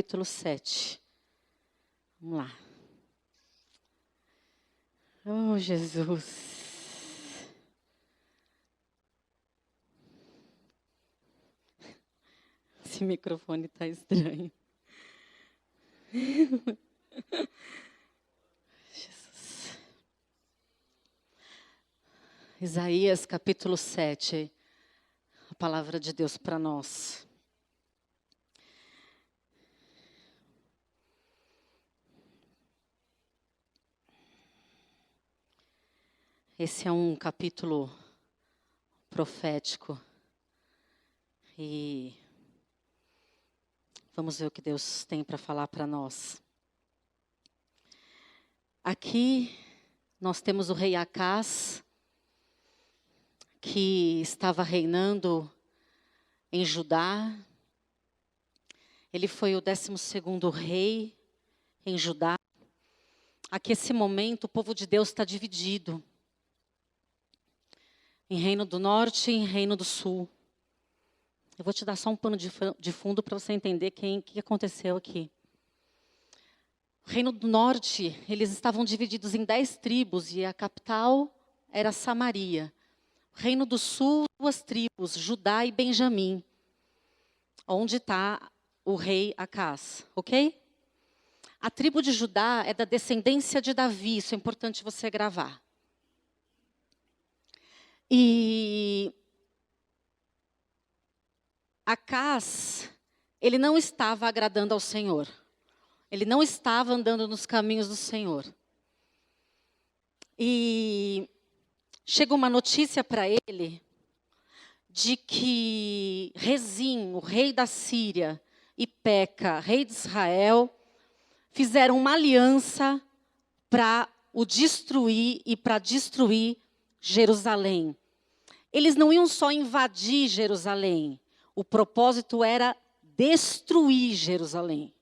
capítulo 7. Vamos lá. Oh, Jesus. Esse microfone está estranho. Jesus. Isaías, capítulo 7. A palavra de Deus para nós. Esse é um capítulo profético. E vamos ver o que Deus tem para falar para nós. Aqui nós temos o rei Acaz, que estava reinando em Judá. Ele foi o 12º rei em Judá. Aqui, esse momento, o povo de Deus está dividido. Em reino do norte e em reino do sul. Eu vou te dar só um pano de fundo para você entender o que aconteceu aqui. O reino do norte, eles estavam divididos em 10 tribos e a capital era Samaria. O reino do sul, 2 tribos, Judá e Benjamim. Onde está o rei Acaz, ok? A tribo de Judá é da descendência de Davi, isso é importante você gravar. E Acaz, ele não estava agradando ao Senhor. Ele não estava andando nos caminhos do Senhor. E chega uma notícia para ele de que Rezim, o rei da Síria, e Peca, rei de Israel, fizeram uma aliança para o destruir e para destruir Jerusalém. Eles não iam só invadir Jerusalém. O propósito era destruir Jerusalém.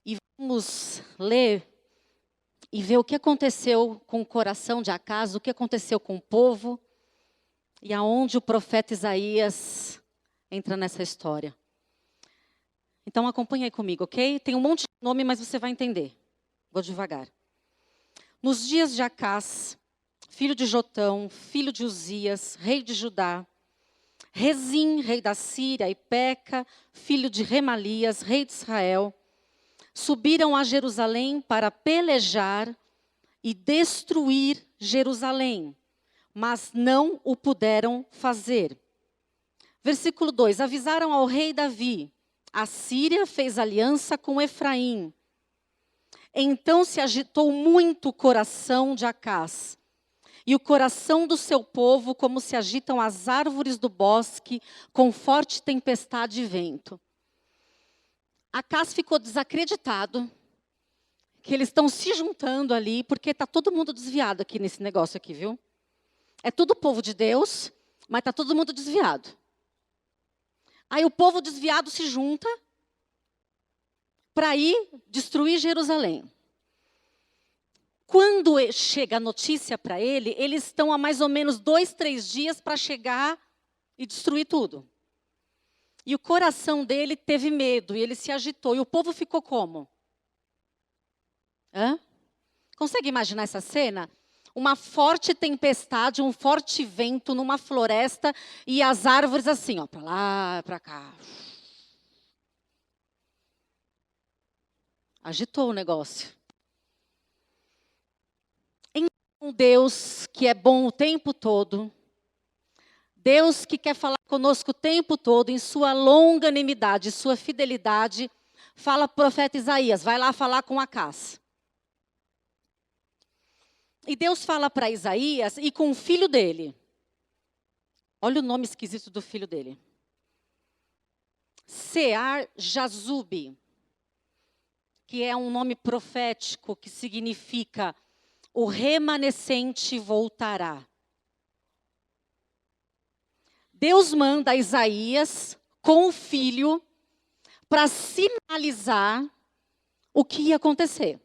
E vamos ler e ver o que aconteceu com o coração de Acaz, o que aconteceu com o povo e aonde o profeta Isaías entra nessa história. Então acompanha aí comigo, ok? Tem um monte de nome, mas você vai entender. Vou devagar. Nos dias de Acaz, filho de Jotão, filho de Uzias, rei de Judá, Rezim, rei da Síria, e Peca, filho de Remalias, rei de Israel, subiram a Jerusalém para pelejar e destruir Jerusalém, mas não o puderam fazer. Versículo 2, avisaram ao rei Davi, a Síria fez aliança com Efraim. Então se agitou muito o coração de Acaz, e o coração do seu povo como se agitam as árvores do bosque com forte tempestade e vento. Acaz ficou desacreditado que eles estão se juntando ali, porque está todo mundo desviado aqui nesse negócio aqui, viu? É tudo povo de Deus, mas está todo mundo desviado. Aí o povo desviado se junta para ir destruir Jerusalém. Quando chega a notícia para ele, eles estão há mais ou menos 2, 3 dias para chegar e destruir tudo. E o coração dele teve medo, e ele se agitou. E o povo ficou como? Consegue imaginar essa cena? Uma forte tempestade, um forte vento numa floresta, e as árvores assim, ó, para lá, para cá. Agitou o negócio. Então, Deus que é bom o tempo todo, Deus que quer falar conosco o tempo todo, em sua longanimidade, sua fidelidade, fala para o profeta Isaías, vai lá falar com Acaz. E Deus fala para Isaías e com o filho dele. Olha o nome esquisito do filho dele. Sear-Jazube, que é um nome profético que significa o remanescente voltará. Deus manda Isaías com o filho para sinalizar o que ia acontecer.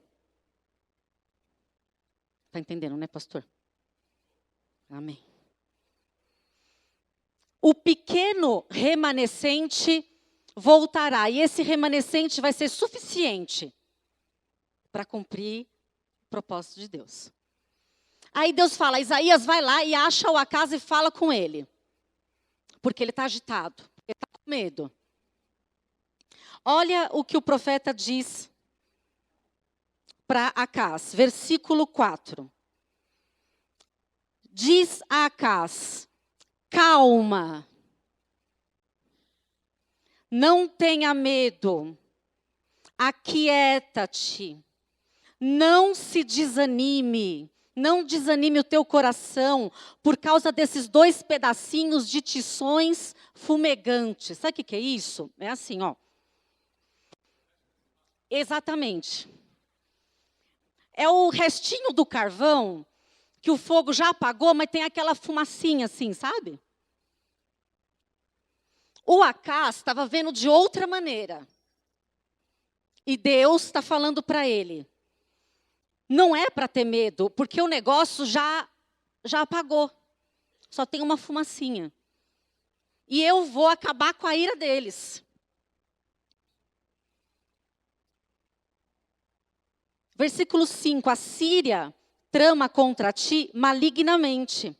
Está entendendo, né, pastor? Amém. O pequeno remanescente voltará, e esse remanescente vai ser suficiente para cumprir o propósito de Deus. Aí Deus fala, Isaías vai lá e acha o Acas e fala com ele. Porque ele está agitado, ele está com medo. Olha o que o profeta diz para Acas, versículo 4. Diz a Acas, calma, não tenha medo, aquieta-te, não se desanime, não desanime o teu coração por causa desses 2 pedacinhos de tições fumegantes. Sabe o que é isso? É assim, ó. Exatamente. É o restinho do carvão que o fogo já apagou, mas tem aquela fumacinha assim, sabe? O Acas estava vendo de outra maneira. E Deus está falando para ele. Não é para ter medo, porque o negócio já apagou. Só tem uma fumacinha. E eu vou acabar com a ira deles. Versículo 5. A Síria trama contra ti malignamente.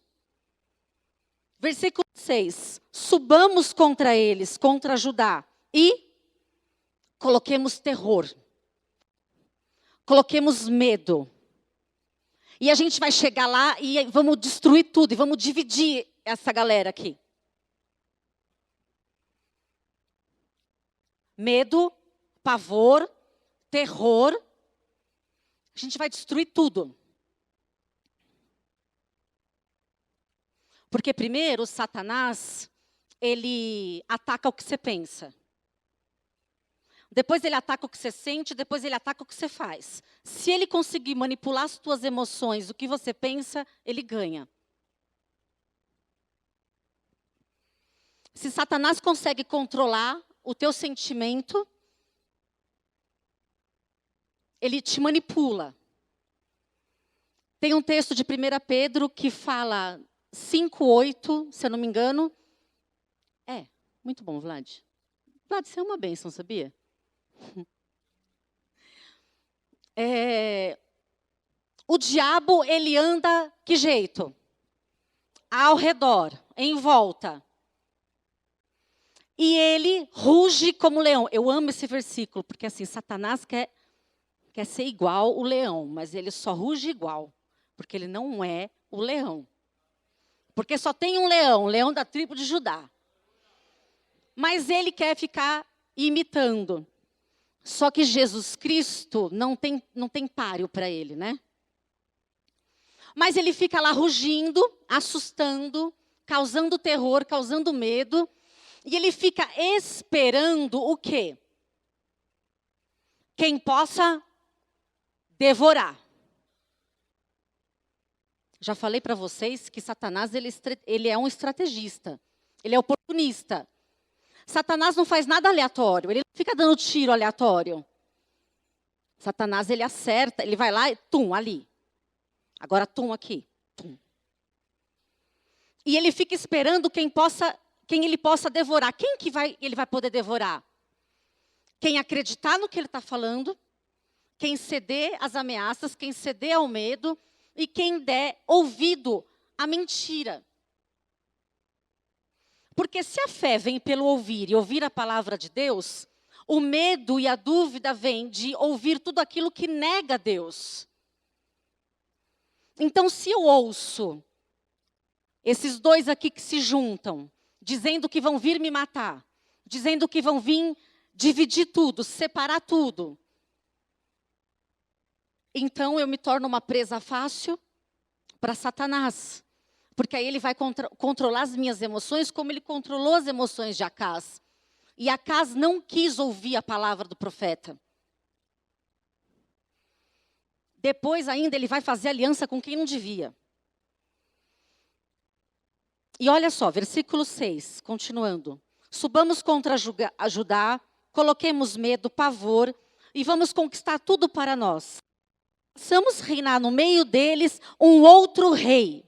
Versículo 6. Subamos contra eles, contra Judá, e coloquemos terror. Coloquemos medo. E a gente vai chegar lá e vamos destruir tudo. E vamos dividir essa galera aqui. Medo, pavor, terror. A gente vai destruir tudo. Porque primeiro, Satanás, ele ataca o que você pensa. Depois ele ataca o que você sente, depois ele ataca o que você faz. Se ele conseguir manipular as tuas emoções, o que você pensa, ele ganha. Se Satanás consegue controlar o teu sentimento, ele te manipula. Tem um texto de 1 Pedro que fala 5:8, se eu não me engano. Muito bom, Vlad. Vlad, você é uma bênção, sabia? O diabo, ele anda que jeito? Ao redor, em volta. E ele ruge como leão. Eu amo esse versículo, porque assim, Satanás quer ser igual o leão, mas ele só ruge igual, porque ele não é o leão. Porque só tem um leão da tribo de Judá. Mas ele quer ficar imitando. Só que Jesus Cristo não tem páreo para ele, né? Mas ele fica lá rugindo, assustando, causando terror, causando medo. E ele fica esperando o quê? Quem possa devorar. Já falei para vocês que Satanás ele é um estrategista. Ele é oportunista. Satanás não faz nada aleatório. Ele não fica dando tiro aleatório. Satanás, ele acerta, ele vai lá e tum, ali. Agora tum aqui. Tum. E ele fica esperando quem ele possa devorar. Quem que ele vai poder devorar? Quem acreditar no que ele está falando, quem ceder às ameaças, quem ceder ao medo e quem der ouvido à mentira. Porque se a fé vem pelo ouvir e ouvir a palavra de Deus, o medo e a dúvida vêm de ouvir tudo aquilo que nega Deus. Então, se eu ouço esses 2 aqui que se juntam, dizendo que vão vir me matar, dizendo que vão vir dividir tudo, separar tudo, então eu me torno uma presa fácil para Satanás. Porque aí ele vai controlar as minhas emoções como ele controlou as emoções de Acas. E Acas não quis ouvir a palavra do profeta. Depois ainda ele vai fazer aliança com quem não devia. E olha só, versículo 6, continuando. Subamos contra Judá, coloquemos medo, pavor, e vamos conquistar tudo para nós. Façamos reinar no meio deles um outro rei.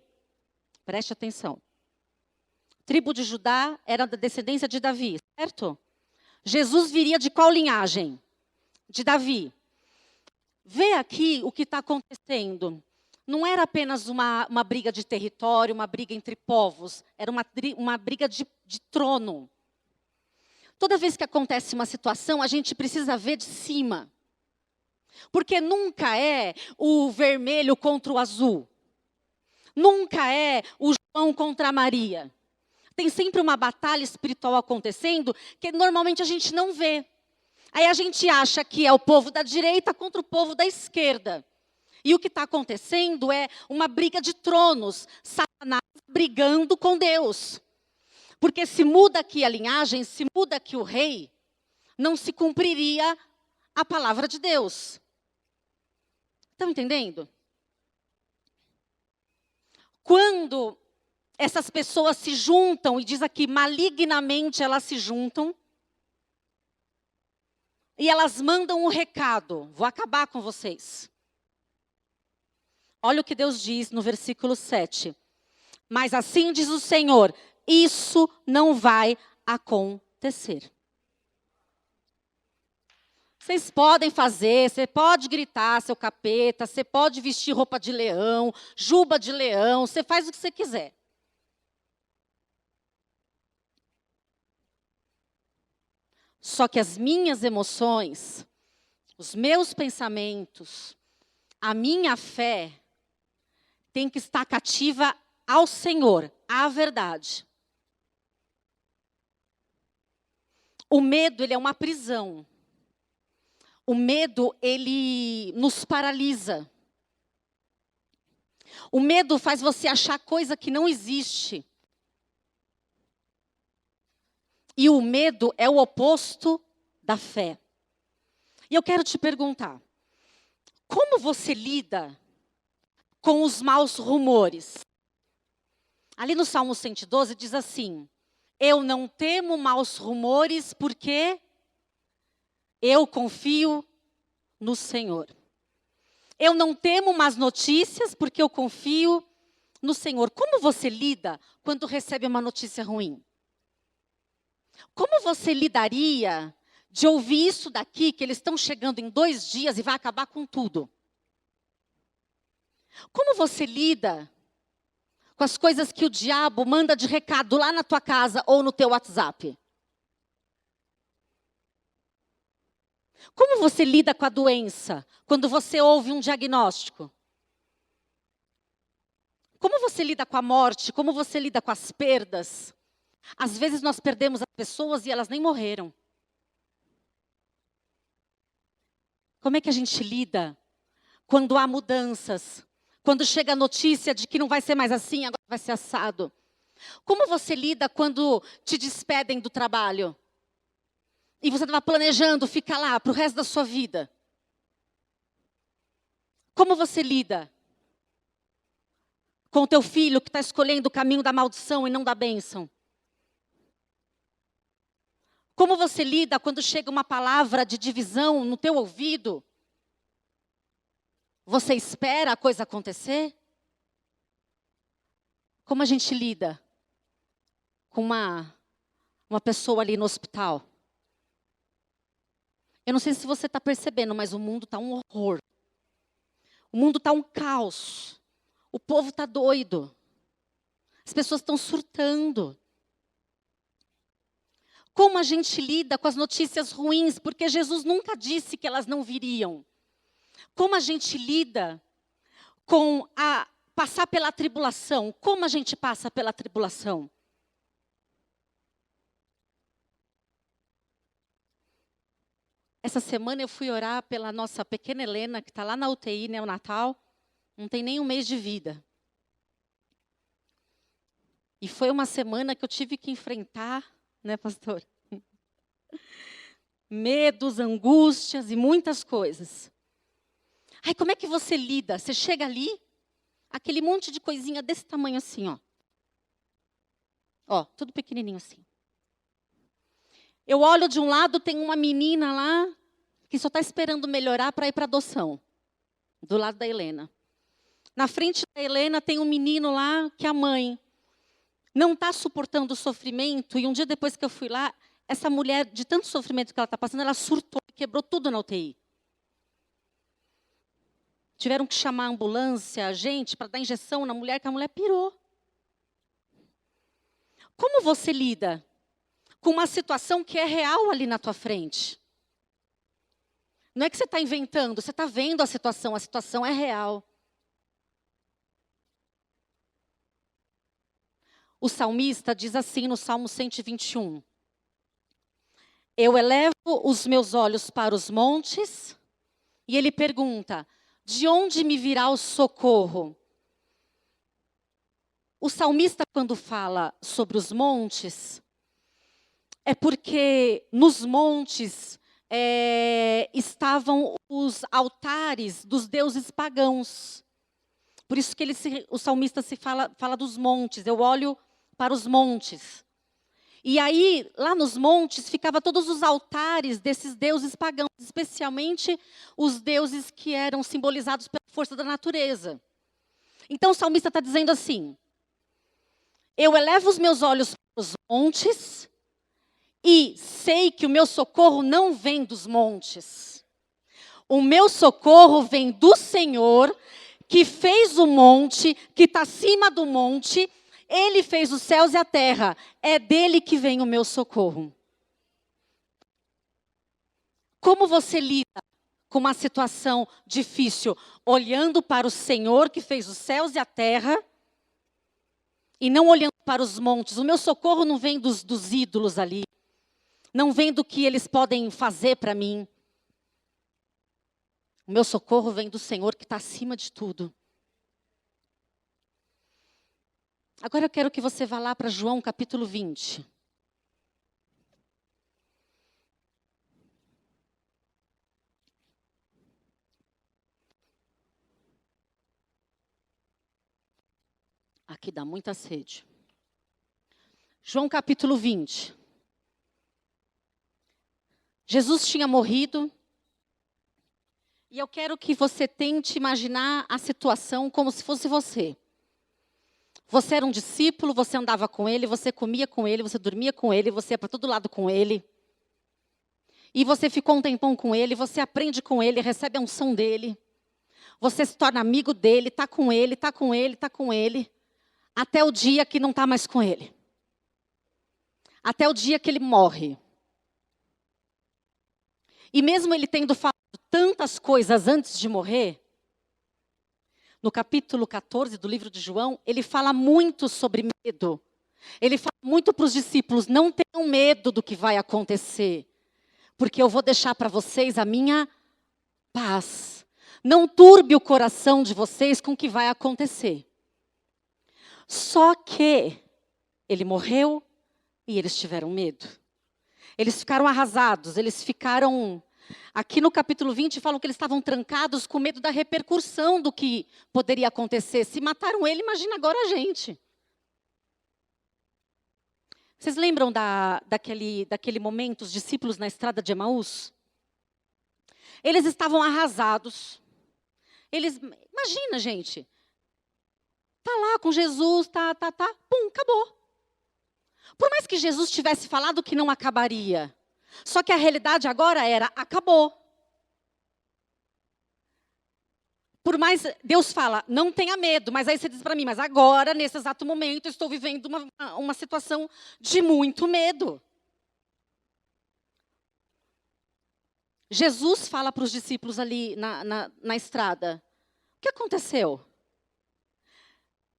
Preste atenção. A tribo de Judá era da descendência de Davi, certo? Jesus viria de qual linhagem? De Davi. Vê aqui o que está acontecendo. Não era apenas uma briga de território, uma briga entre povos. Era uma briga de trono. Toda vez que acontece uma situação, a gente precisa ver de cima. Porque nunca é o vermelho contra o azul. Nunca é o João contra a Maria. Tem sempre uma batalha espiritual acontecendo que normalmente a gente não vê. Aí a gente acha que é o povo da direita contra o povo da esquerda. E o que está acontecendo é uma briga de tronos. Satanás brigando com Deus. Porque se muda aqui a linhagem, se muda aqui o rei, não se cumpriria a palavra de Deus. Estão entendendo? Quando essas pessoas se juntam, e diz aqui, malignamente elas se juntam, e elas mandam um recado, vou acabar com vocês. Olha o que Deus diz no versículo 7. Mas assim diz o Senhor, isso não vai acontecer. Vocês podem fazer, você pode gritar, seu capeta, você pode vestir roupa de leão, juba de leão, você faz o que você quiser. Só que as minhas emoções, os meus pensamentos, a minha fé, tem que estar cativa ao Senhor, à verdade. O medo, ele é uma prisão. O medo, ele nos paralisa. O medo faz você achar coisa que não existe. E o medo é o oposto da fé. E eu quero te perguntar, como você lida com os maus rumores? Ali no Salmo 112 diz assim, eu não temo maus rumores porque eu confio no Senhor. Eu não temo más notícias porque eu confio no Senhor. Como você lida quando recebe uma notícia ruim? Como você lidaria de ouvir isso daqui, que eles estão chegando em 2 dias e vai acabar com tudo? Como você lida com as coisas que o diabo manda de recado lá na tua casa ou no teu WhatsApp? Como você lida com a doença quando você ouve um diagnóstico? Como você lida com a morte? Como você lida com as perdas? Às vezes nós perdemos as pessoas e elas nem morreram. Como é que a gente lida quando há mudanças? Quando chega a notícia de que não vai ser mais assim, agora vai ser assado? Como você lida quando te despedem do trabalho? E você estava planejando ficar lá para o resto da sua vida? Como você lida com o teu filho que está escolhendo o caminho da maldição e não da bênção? Como você lida quando chega uma palavra de divisão no teu ouvido? Você espera a coisa acontecer? Como a gente lida com uma pessoa ali no hospital? Eu não sei se você está percebendo, mas o mundo está um horror. O mundo está um caos. O povo está doido. As pessoas estão surtando. Como a gente lida com as notícias ruins, porque Jesus nunca disse que elas não viriam. Como a gente lida com passar pela tribulação? Como a gente passa pela tribulação? Essa semana eu fui orar pela nossa pequena Helena, que está lá na UTI, neonatal, não tem nem 1 mês de vida. E foi uma semana que eu tive que enfrentar, né, pastor? Medos, angústias e muitas coisas. Ai, como é que você lida? Você chega ali, aquele monte de coisinha desse tamanho assim, ó. Ó, tudo pequenininho assim. Eu olho de um lado, tem uma menina lá, que só está esperando melhorar para ir para adoção. Do lado da Helena. Na frente da Helena tem um menino lá, que a mãe não está suportando o sofrimento. E um dia depois que eu fui lá, essa mulher, de tanto sofrimento que ela está passando, ela surtou e quebrou tudo na UTI. Tiveram que chamar a ambulância, gente, para dar injeção na mulher, que a mulher pirou. Como você lida com uma situação que é real ali na tua frente? Não é que você está inventando, você está vendo a situação é real. O salmista diz assim no Salmo 121. Eu elevo os meus olhos para os montes, e ele pergunta, de onde me virá o socorro? O salmista, quando fala sobre os montes, é porque nos montes estavam os altares dos deuses pagãos. Por isso que o salmista fala dos montes. Eu olho para os montes. E aí, lá nos montes, ficavam todos os altares desses deuses pagãos, especialmente os deuses que eram simbolizados pela força da natureza. Então, o salmista está dizendo assim, eu elevo os meus olhos para os montes e sei que o meu socorro não vem dos montes. O meu socorro vem do Senhor, que fez o monte, que está acima do monte. Ele fez os céus e a terra. É dele que vem o meu socorro. Como você lida com uma situação difícil? Olhando para o Senhor, que fez os céus e a terra, e não olhando para os montes. O meu socorro não vem dos ídolos ali. Não vem do que eles podem fazer para mim. O meu socorro vem do Senhor que está acima de tudo. Agora eu quero que você vá lá para João capítulo 20. Aqui dá muita sede. João capítulo 20. Jesus tinha morrido. E eu quero que você tente imaginar a situação como se fosse você. Você era um discípulo, você andava com ele, você comia com ele, você dormia com ele, você ia para todo lado com ele. E você ficou um tempão com ele, você aprende com ele, recebe a unção dele. Você se torna amigo dele, está com ele, está com ele, está com ele. Até o dia que não está mais com ele. Até o dia que ele morre. E mesmo ele tendo falado tantas coisas antes de morrer, no capítulo 14 do livro de João, ele fala muito sobre medo. Ele fala muito para os discípulos, não tenham medo do que vai acontecer, porque eu vou deixar para vocês a minha paz. Não turbe o coração de vocês com o que vai acontecer. Só que ele morreu e eles tiveram medo. Eles ficaram arrasados, eles ficaram... Aqui no capítulo 20 falam que eles estavam trancados com medo da repercussão do que poderia acontecer. Se mataram ele, imagina agora a gente. Vocês lembram daquele momento, os discípulos na estrada de Emaús? Eles estavam arrasados. Imagina, gente. Tá lá com Jesus, pum, acabou. Por mais que Jesus tivesse falado que não acabaria, só que a realidade agora era, acabou. Por mais, Deus fala, não tenha medo, mas aí você diz para mim, mas agora, nesse exato momento, eu estou vivendo uma situação de muito medo. Jesus fala para os discípulos ali na estrada, o que aconteceu?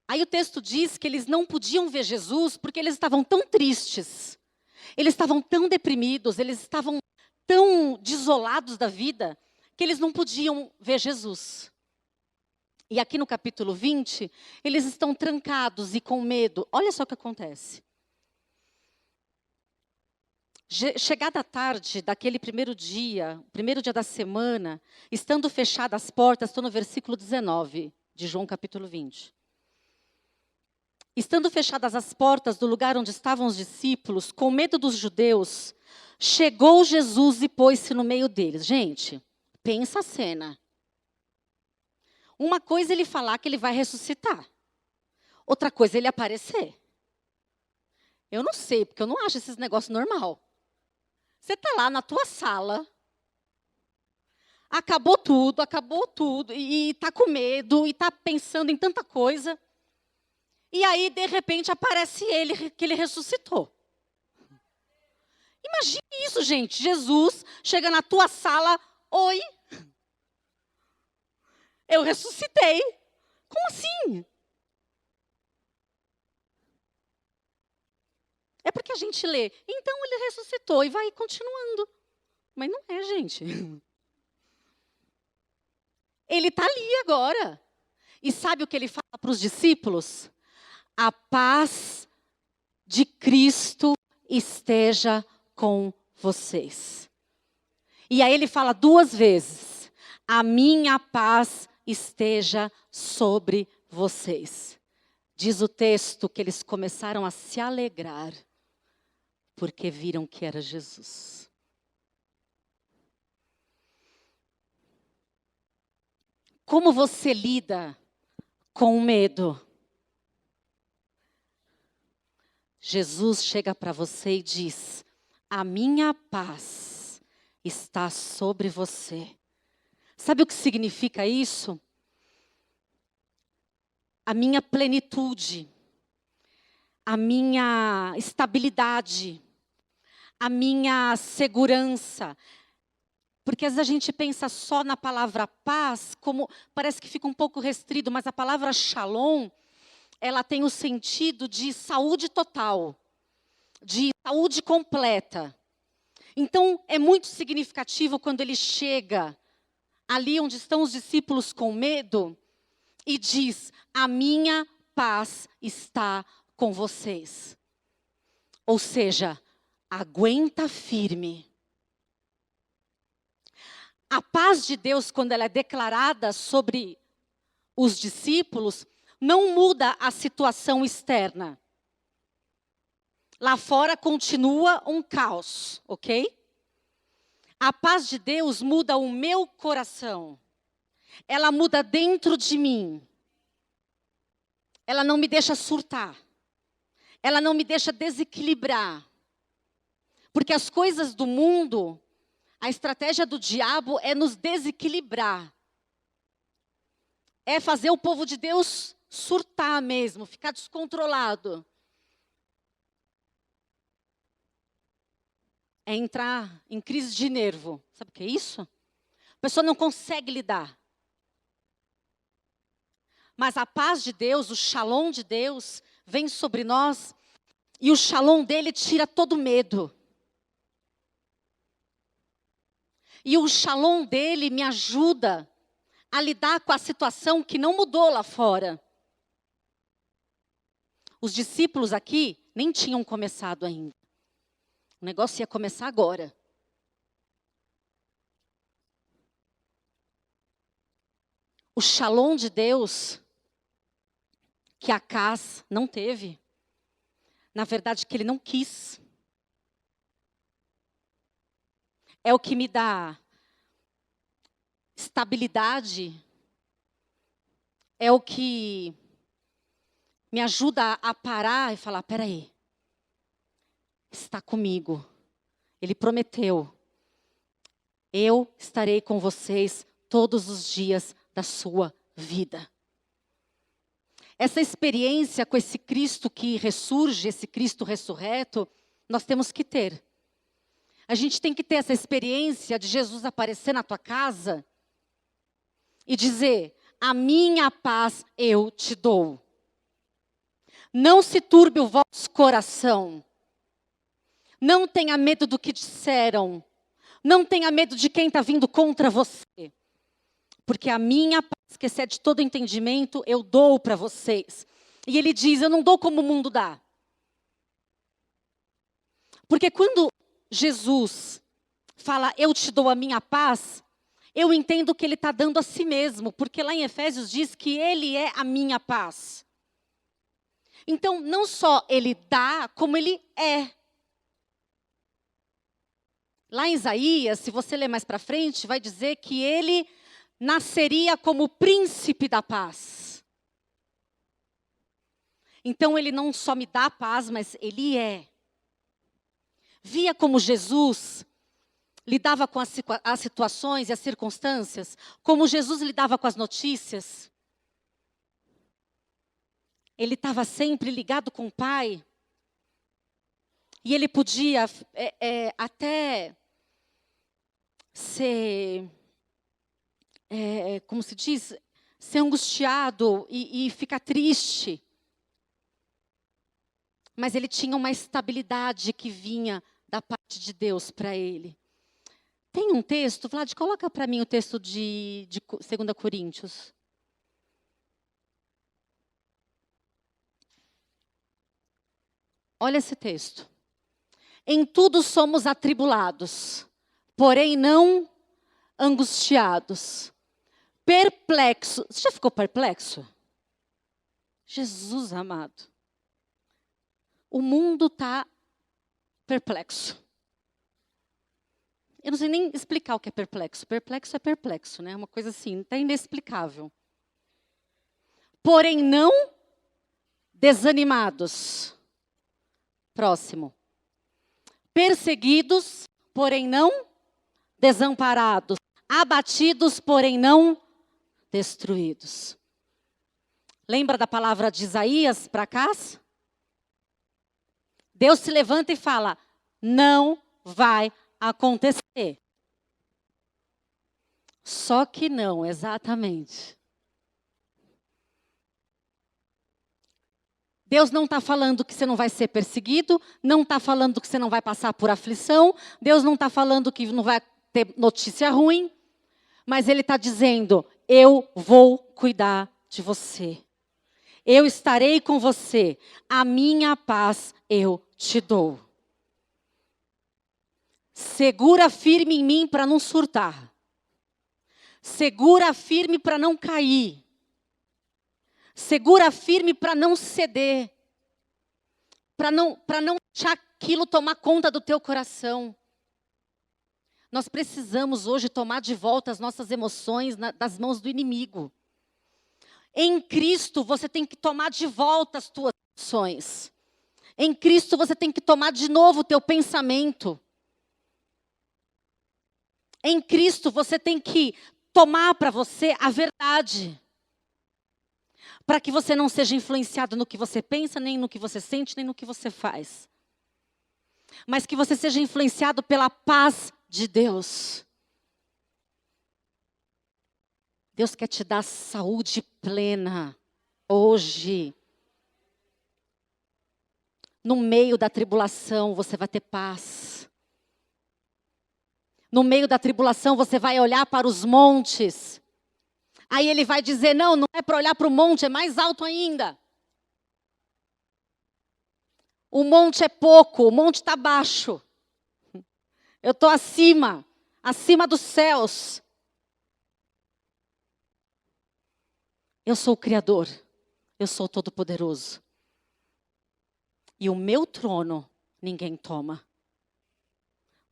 Aí o texto diz que eles não podiam ver Jesus porque eles estavam tão tristes. Eles estavam tão deprimidos, eles estavam tão desolados da vida, que eles não podiam ver Jesus. E aqui no capítulo 20, eles estão trancados e com medo. Olha só o que acontece. Chegada a tarde daquele primeiro dia da semana, estando fechadas as portas, estou no versículo 19 de João capítulo 20. Estando fechadas as portas do lugar onde estavam os discípulos, com medo dos judeus, chegou Jesus e pôs-se no meio deles. Gente, pensa a cena. Uma coisa é ele falar que ele vai ressuscitar. Outra coisa é ele aparecer. Eu não sei, porque eu não acho esses negócios normal. Você está lá na tua sala, acabou tudo, e está com medo, e está pensando em tanta coisa. E aí, de repente, aparece ele, que ele ressuscitou. Imagine isso, gente. Jesus chega na tua sala, oi, eu ressuscitei. Como assim? É porque a gente lê, então ele ressuscitou e vai continuando. Mas não é, gente. Ele está ali agora. E sabe o que ele fala para os discípulos? A paz de Cristo esteja com vocês. E aí ele fala 2 vezes: a minha paz esteja sobre vocês. Diz o texto que eles começaram a se alegrar, porque viram que era Jesus. Como você lida com o medo? Jesus chega para você e diz: a minha paz está sobre você. Sabe o que significa isso? A minha plenitude, a minha estabilidade, a minha segurança. Porque às vezes a gente pensa só na palavra paz, como parece que fica um pouco restrito, mas a palavra shalom, ela tem o sentido de saúde total, de saúde completa. Então, é muito significativo quando ele chega ali onde estão os discípulos com medo e diz: a minha paz está com vocês. Ou seja, aguenta firme. A paz de Deus, quando ela é declarada sobre os discípulos, não muda a situação externa. Lá fora continua um caos, ok? A paz de Deus muda o meu coração. Ela muda dentro de mim. Ela não me deixa surtar. Ela não me deixa desequilibrar. Porque as coisas do mundo, a estratégia do diabo é nos desequilibrar. É fazer o povo de Deus surtar mesmo, ficar descontrolado. É entrar em crise de nervo. Sabe o que é isso? A pessoa não consegue lidar. Mas a paz de Deus, o shalom de Deus, vem sobre nós e o shalom dele tira todo medo. E o shalom dele me ajuda a lidar com a situação que não mudou lá fora. Os discípulos aqui nem tinham começado ainda. O negócio ia começar agora. O shalom de Deus, que Acás não teve, na verdade que ele não quis, é o que me dá estabilidade, é o que me ajuda a parar e falar: peraí, está comigo, ele prometeu, eu estarei com vocês todos os dias da sua vida. Essa experiência com esse Cristo que ressurge, esse Cristo ressurreto, nós temos que ter. A gente tem que ter essa experiência de Jesus aparecer na tua casa e dizer: a minha paz eu te dou. Não se turbe o vosso coração. Não tenha medo do que disseram. Não tenha medo de quem está vindo contra você. Porque a minha paz, que excede todo entendimento, eu dou para vocês. E ele diz: eu não dou como o mundo dá. Porque quando Jesus fala: eu te dou a minha paz, eu entendo que ele está dando a si mesmo. Porque lá em Efésios diz que ele é a minha paz. Então, não só ele dá, como ele é. Lá em Isaías, se você ler mais para frente, vai dizer que ele nasceria como príncipe da paz. Então ele não só me dá paz, mas ele é. Via como Jesus lidava com as situações e as circunstâncias, como Jesus lidava com as notícias. Ele estava sempre ligado com o Pai. E ele podia até ser, como se diz, ser angustiado e ficar triste. Mas ele tinha uma estabilidade que vinha da parte de Deus para ele. Tem um texto, Vlad, coloca para mim o texto de 2 Coríntios. Olha esse texto. Em tudo somos atribulados, porém não angustiados. Perplexo. Você já ficou perplexo? Jesus amado. O mundo está perplexo. Eu não sei nem explicar o que é perplexo. Perplexo é perplexo, né? Uma coisa assim, está inexplicável. Porém não desanimados. Próximo. Perseguidos, porém não desamparados. Abatidos, porém não destruídos. Lembra da palavra de Isaías para Acás? Deus se levanta e fala, não vai acontecer. Só que não, exatamente. Deus não está falando que você não vai ser perseguido, não está falando que você não vai passar por aflição, Deus não está falando que não vai ter notícia ruim, mas Ele está dizendo, eu vou cuidar de você. Eu estarei com você, a minha paz eu te dou. Segura firme em mim para não surtar. Segura firme para não cair. Segura firme para não ceder. Para não deixar aquilo tomar conta do teu coração. Nós precisamos hoje tomar de volta as nossas emoções das mãos do inimigo. Em Cristo você tem que tomar de volta as tuas emoções. Em Cristo você tem que tomar de novo o teu pensamento. Em Cristo você tem que tomar para você a verdade. Para que você não seja influenciado no que você pensa, nem no que você sente, nem no que você faz. Mas que você seja influenciado pela paz de Deus. Deus quer te dar saúde plena hoje. No meio da tribulação você vai ter paz. No meio da tribulação você vai olhar para os montes. Aí ele vai dizer, não é para olhar para o monte, é mais alto ainda. O monte é pouco, o monte está baixo. Eu estou acima dos céus. Eu sou o Criador, eu sou o Todo-Poderoso. E o meu trono ninguém toma.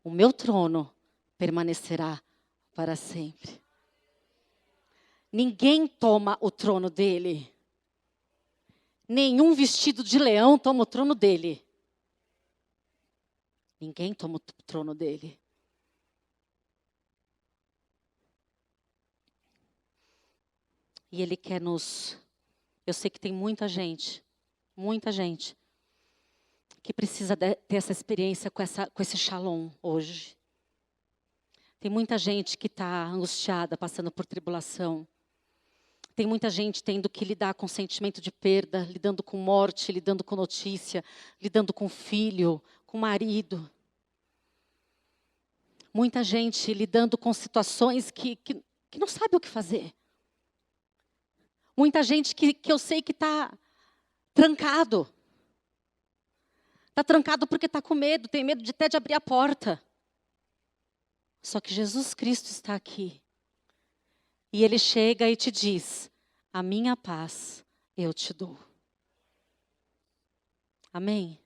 O meu trono permanecerá para sempre. Ninguém toma o trono dele. Nenhum vestido de leão toma o trono dele. Ninguém toma o trono dele. E Ele quer nos... Eu sei que tem muita gente que precisa ter essa experiência com esse shalom hoje. Tem muita gente que está angustiada, passando por tribulação. Tem muita gente tendo que lidar com sentimento de perda, lidando com morte, lidando com notícia, lidando com filho, com marido. Muita gente lidando com situações que não sabe o que fazer. Muita gente que eu sei que está trancado. Está trancado porque está com medo, tem medo até de abrir a porta. Só que Jesus Cristo está aqui. E Ele chega e te diz, a minha paz eu te dou. Amém?